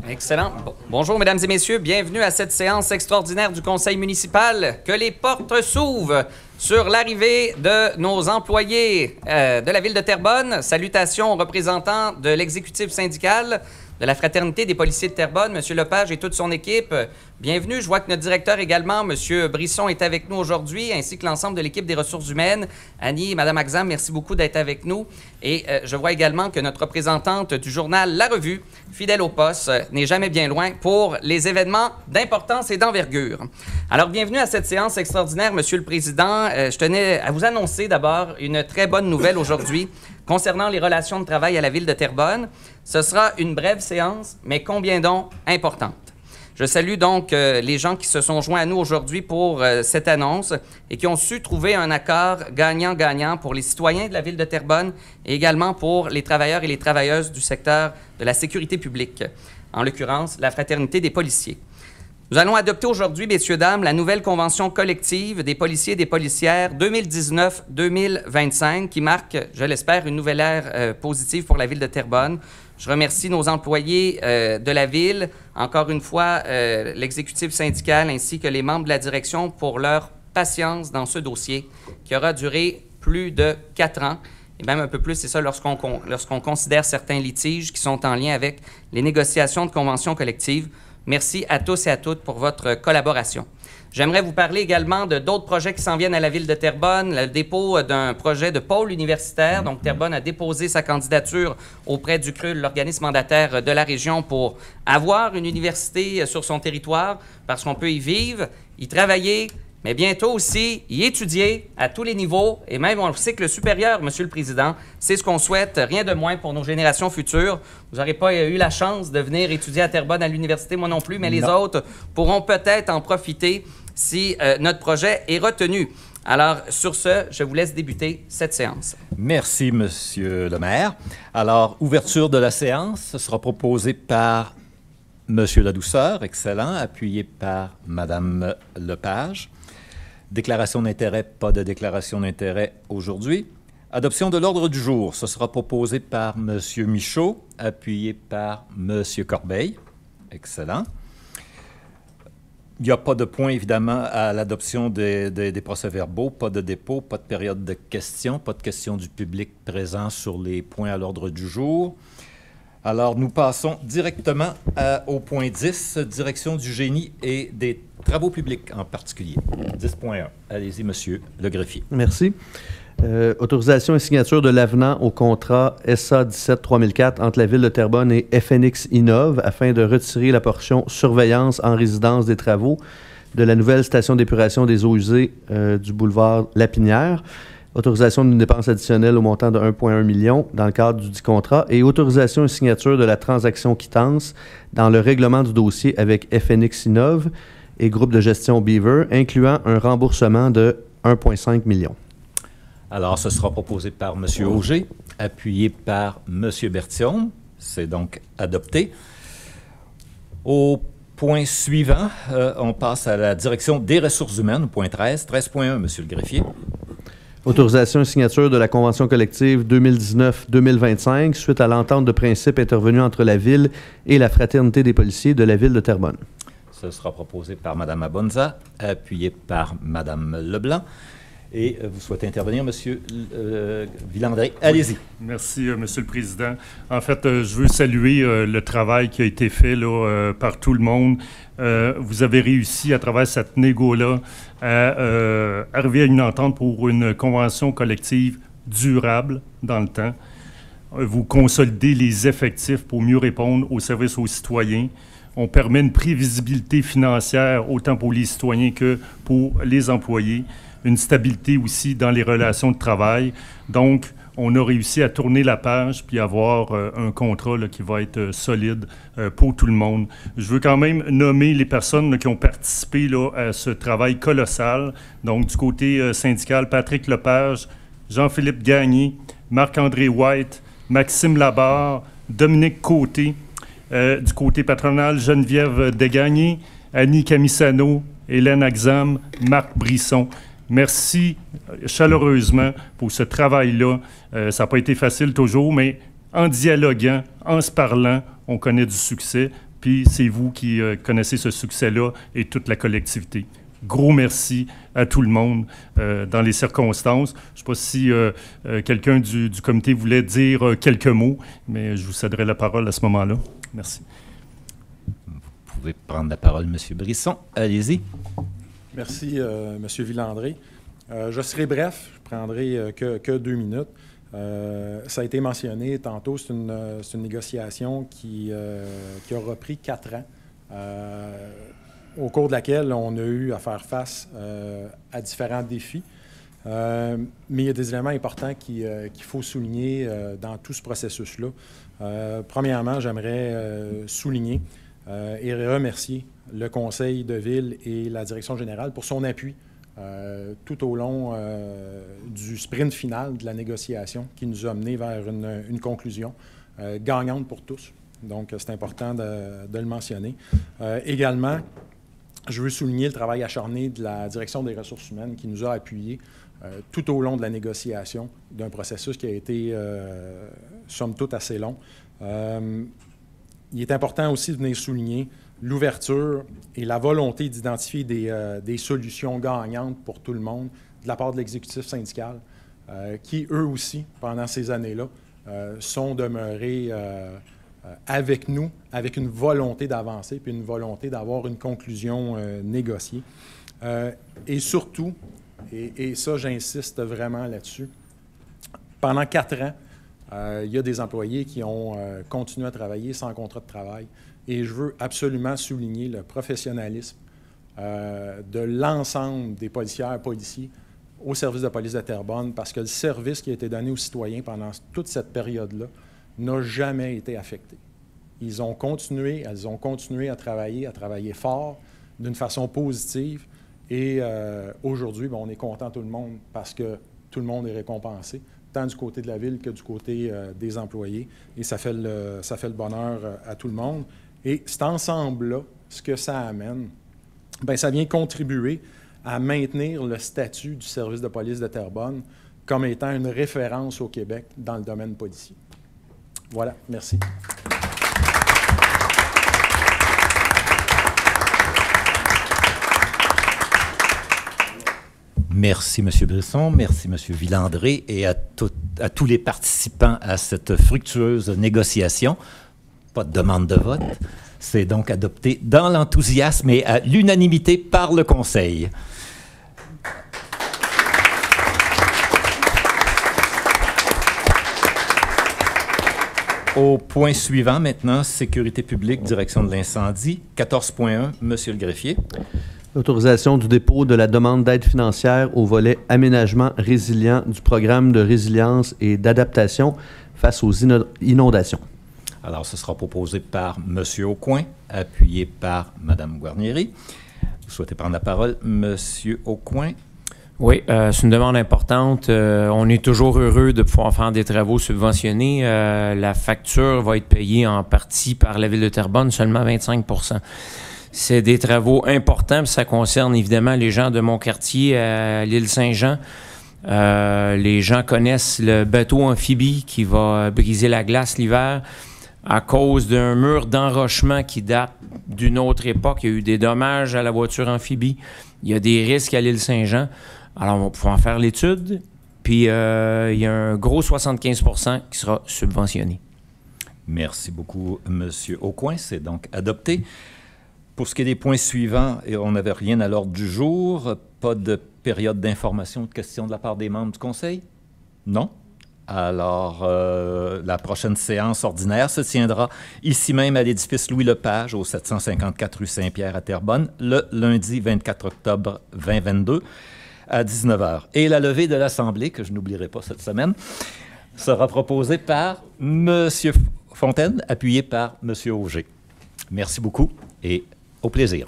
Excellent. Bonjour, mesdames et messieurs. Bienvenue à cette séance extraordinaire du Conseil municipal. Que les portes s'ouvrent sur l'arrivée de nos employés de la Ville de Terrebonne. Salutations aux représentants de l'exécutif syndical de la Fraternité des policiers de Terrebonne, M. Lepage et toute son équipe. Bienvenue. Je vois que notre directeur également, M. Brisson, est avec nous aujourd'hui, ainsi que l'ensemble de l'équipe des ressources humaines. Annie et Mme Axam, merci beaucoup d'être avec nous. Et je vois également que notre représentante du journal La Revue, fidèle au poste, n'est jamais bien loin pour les événements d'importance et d'envergure. Alors, bienvenue à cette séance extraordinaire, M. le Président. Je tenais à vous annoncer d'abord une très bonne nouvelle aujourd'hui concernant les relations de travail à la Ville de Terrebonne. Ce sera une brève séance, mais combien donc importante. Je salue donc les gens qui se sont joints à nous aujourd'hui pour cette annonce et qui ont su trouver un accord gagnant-gagnant pour les citoyens de la Ville de Terrebonne et également pour les travailleurs et les travailleuses du secteur de la sécurité publique, en l'occurrence la Fraternité des policiers. Nous allons adopter aujourd'hui, messieurs, dames, la nouvelle convention collective des policiers et des policières 2019-2025 qui marque, je l'espère, une nouvelle ère positive pour la Ville de Terrebonne. Je remercie nos employés de la Ville, encore une fois, l'exécutif syndical ainsi que les membres de la direction pour leur patience dans ce dossier qui aura duré plus de 4 ans. Et même un peu plus, c'est ça lorsqu'on considère certains litiges qui sont en lien avec les négociations de conventions collectives. Merci à tous et à toutes pour votre collaboration. J'aimerais vous parler également de d'autres projets qui s'en viennent à la Ville de Terrebonne, le dépôt d'un projet de pôle universitaire. Donc, Terrebonne a déposé sa candidature auprès du CRUL, l'organisme mandataire de la région, pour avoir une université sur son territoire, parce qu'on peut y vivre, y travailler, mais bientôt aussi y étudier à tous les niveaux, et même au cycle supérieur, Monsieur le Président. C'est ce qu'on souhaite, rien de moins pour nos générations futures. Vous n'aurez pas eu la chance de venir étudier à Terrebonne à l'université, moi non plus, mais les autres pourront peut-être en profiter si notre projet est retenu. Alors, sur ce, je vous laisse débuter cette séance. Merci, Monsieur le maire. Alors, ouverture de la séance, ce sera proposé par Monsieur Ladouceur, excellent, appuyé par Madame Lepage. Déclaration d'intérêt, pas de déclaration d'intérêt aujourd'hui. Adoption de l'ordre du jour, ce sera proposé par M. Michaud, appuyé par M. Corbeil. Excellent. Il n'y a pas de point, évidemment, à l'adoption des procès-verbaux, pas de dépôt, pas de période de questions, pas de questions du public présent sur les points à l'ordre du jour. Alors, nous passons directement au point 10, direction du génie et des travaux publics en particulier. 10.1. Allez-y, monsieur le greffier. Merci. Autorisation et signature de l'avenant au contrat SA 17-3004 entre la Ville de Terrebonne et FNX Innov afin de retirer la portion surveillance en résidence des travaux de la nouvelle station d'épuration des eaux usées du boulevard Lapinière. Autorisation d'une dépense additionnelle au montant de 1,1 million dans le cadre du dit contrat et autorisation et signature de la transaction quittance dans le règlement du dossier avec FNX Innov et groupe de gestion Beaver, incluant un remboursement de 1,5 million. Alors, ce sera proposé par M. Auger, appuyé par M. Berthiaume. C'est donc adopté. Au point suivant, on passe à la direction des ressources humaines, au point 13. 13.1, M. le greffier. Autorisation et signature de la convention collective 2019-2025 suite à l'entente de principe intervenue entre la Ville et la Fraternité des policiers de la Ville de Terrebonne. Ce sera proposé par Mme Abonza, appuyé par Mme Leblanc. Et vous souhaitez intervenir, M. Villandré. Allez-y. Oui. Merci, Monsieur le Président. En fait, je veux saluer le travail qui a été fait là, par tout le monde. Vous avez réussi, à travers cette négo-là, à arriver à une entente pour une convention collective durable dans le temps. Vous consolidez les effectifs pour mieux répondre aux services aux citoyens. On permet une prévisibilité financière autant pour les citoyens que pour les employés. Une stabilité aussi dans les relations de travail. Donc, on a réussi à tourner la page puis avoir un contrat là, qui va être solide pour tout le monde. Je veux quand même nommer les personnes là, qui ont participé là, à ce travail colossal. Donc, du côté syndical, Patrick Lepage, Jean-Philippe Gagné, Marc-André White, Maxime Labarre, Dominique Côté, du côté patronal, Geneviève Desgagnés, Annie Camisano, Hélène Axam, Marc Brisson. Merci chaleureusement pour ce travail-là. Ça n'a pas été facile toujours, mais en dialoguant, en se parlant, on connaît du succès. Puis c'est vous qui connaissez ce succès-là et toute la collectivité. Gros merci à tout le monde dans les circonstances. Je ne sais pas si quelqu'un du comité voulait dire quelques mots, mais je vous céderai la parole à ce moment-là. Merci. Vous pouvez prendre la parole, M. Brisson. Allez-y. Merci, M. Villandré. Je serai bref, je prendrai que 2 minutes. Ça a été mentionné tantôt, c'est une négociation qui aura pris 4 ans, au cours de laquelle on a eu à faire face à différents défis. Mais il y a des éléments importants qu'il faut souligner dans tout ce processus-là. Premièrement, j'aimerais souligner et remercier le conseil de ville et la direction générale pour son appui tout au long du sprint final de la négociation qui nous a menés vers une conclusion gagnante pour tous. Donc, c'est important de le mentionner. Également, je veux souligner le travail acharné de la direction des ressources humaines qui nous a appuyés tout au long de la négociation d'un processus qui a été, somme toute, assez long. Il est important aussi de venir souligner l'ouverture et la volonté d'identifier des solutions gagnantes pour tout le monde de la part de l'exécutif syndical, qui, eux aussi, pendant ces années-là, sont demeurés avec nous, avec une volonté d'avancer, puis une volonté d'avoir une conclusion négociée. Et surtout, et ça, j'insiste vraiment là-dessus, pendant 4 ans, il y a des employés qui ont continué à travailler sans contrat de travail. Et je veux absolument souligner le professionnalisme de l'ensemble des policières et policiers au service de police de Terrebonne, parce que le service qui a été donné aux citoyens pendant toute cette période-là n'a jamais été affecté. Elles ont continué à travailler fort, d'une façon positive. Et aujourd'hui, on est content tout le monde parce que tout le monde est récompensé, tant du côté de la ville que du côté des employés. Et ça fait le bonheur à tout le monde. Et cet ensemble-là, ce que ça amène, bien, ça vient contribuer à maintenir le statut du service de police de Terrebonne comme étant une référence au Québec dans le domaine policier. Voilà, merci. Merci, M. Brisson. Merci, M. Villandré, et à tous les participants à cette fructueuse négociation. Pas de demande de vote. C'est donc adopté dans l'enthousiasme et à l'unanimité par le Conseil. Au point suivant, maintenant, sécurité publique, direction de l'incendie. 14.1, M. le greffier. Autorisation du dépôt de la demande d'aide financière au volet aménagement résilient du programme de résilience et d'adaptation face aux inondations. Alors, ce sera proposé par M. Aucoin, appuyé par Mme Guarnieri. Vous souhaitez prendre la parole, M. Aucoin? Oui, c'est une demande importante. On est toujours heureux de pouvoir faire des travaux subventionnés. La facture va être payée en partie par la Ville de Terrebonne, seulement 25 %. C'est des travaux importants, puis ça concerne évidemment les gens de mon quartier à l'île Saint-Jean. Les gens connaissent le bateau amphibie qui va briser la glace l'hiver à cause d'un mur d'enrochement qui date d'une autre époque. Il y a eu des dommages à la voiture amphibie. Il y a des risques à l'île Saint-Jean. Alors, on va pouvoir faire l'étude. Puis, il y a un gros 75 % qui sera subventionné. Merci beaucoup, M. Aucoin. C'est donc adopté. Pour ce qui est des points suivants, on n'avait rien à l'ordre du jour. Pas de période d'information ou de questions de la part des membres du Conseil? Non? Alors, la prochaine séance ordinaire se tiendra ici même à l'édifice Louis-Lepage, au 754 rue Saint-Pierre à Terrebonne, le lundi 24 octobre 2022 à 19 h. Et la levée de l'Assemblée, que je n'oublierai pas cette semaine, sera proposée par M. Fontaine, appuyé par M. Auger. Merci beaucoup et au plaisir.